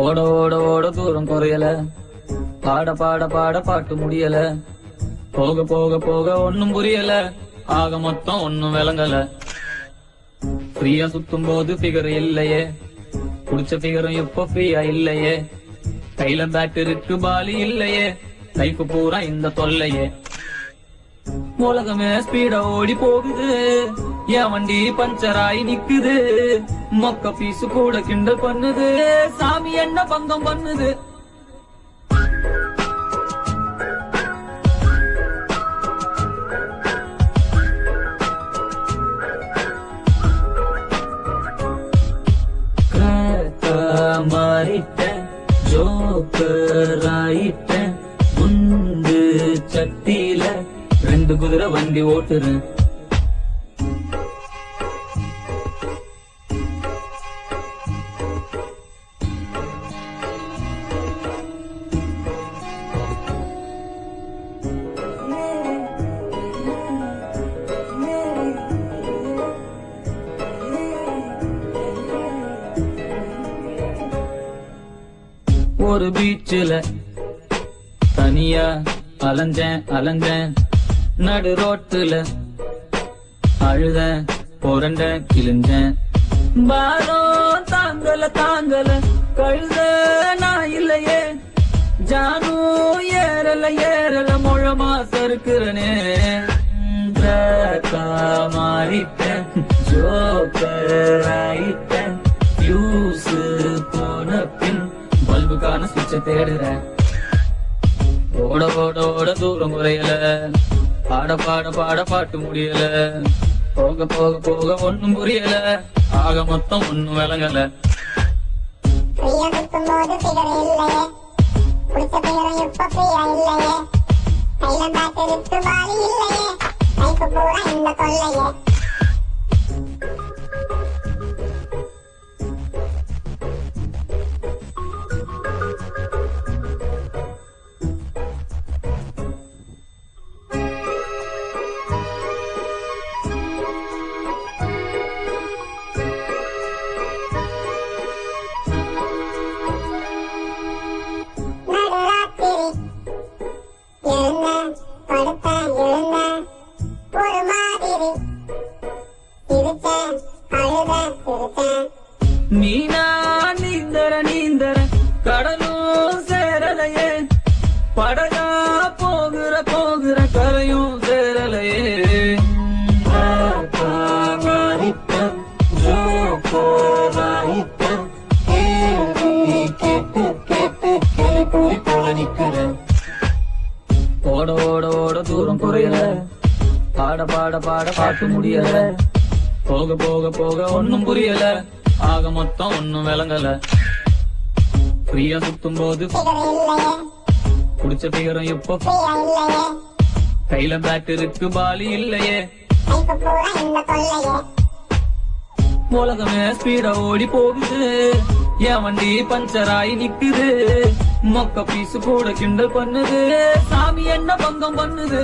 ஓட ஓட ஓட தூரம் குறையல, பாட பாட பாட பாட்டு முடியல, போக போக போக ஒன்னும் புரியல, ஆக மொத்தம் ஒன்னும் விளங்கல. ஃப்ரீயா சுத்தும் போது ஃபிகர் இல்லையே, புடிச்ச ஃபிகரும் இப்போ ஃப்ரீயா இல்லையே, கையில பேட் இருக்கு பாலி இல்லையே, லைஃப் பூரா இந்த தொல்லையே. உலகமே ஸ்பீடா ஓடி போகுது, என் வண்டி பஞ்சர் ஆகி நிக்குது, மொக்க பீசு கூட கிண்டல் பண்ணுது, சாமி என்ன பங்கம் பண்ணுது. மாறிட்டேன், ஜோக்கர் ஆயிட்டேன், குண்டு சட்டியில 2 குதிரை வண்டி ஓட்டுறேன். ஒரு பீச்சில தனியா அலைஞ்சேன் அலைஞ்சேன், நடு ரோட்டுல அழுதேன் புரண்டேன் கிழிஞ்சேன், பாரம் தாங்கல தாங்கல கழுத நான் இல்லையே, ஜானும் ஏறல ஏறல முழமா சறுக்குறனே. மாறிட்டேன், ஜோக்கர் ஆயிட்டேன், ஃபியூஸ் போன பின் பல்புக்கான சுவிட்ச தேடுறேன். ஓட ஓட ஓட தூரம் குறையல, பாட பாட பாட பாட்டு முடியல, போக போக போக ஒன்னும் புரியல, ஆக மொத்தம் ஒன்னும் விளங்கல. மீனா நீந்தர நீந்தர கடலும் சேரலையே, படகா போகிற போகிற கரையும் சேரலையே. ஓட ஓட ஓட தூரம் குறையல, பாட பாட பாட பாட்டு முடியல, போக போக போக ஒன்னும் புரியல, ஆக மொத்தம் ஒன்னும் விளங்கல. ஃப்ரீயா சுத்தும் போது புடிச்ச ஃபிகரும் இப்போ கையில பேட் இருக்கு பாலி இல்லையே, உலகமே ஸ்பீடா ஓடி போகுது, என் வண்டி பஞ்சர் ஆகி நிக்குது, மொக்க பீசு கூட கிண்டல் பண்ணுது, சாமி என்ன பங்கம் பண்ணுது.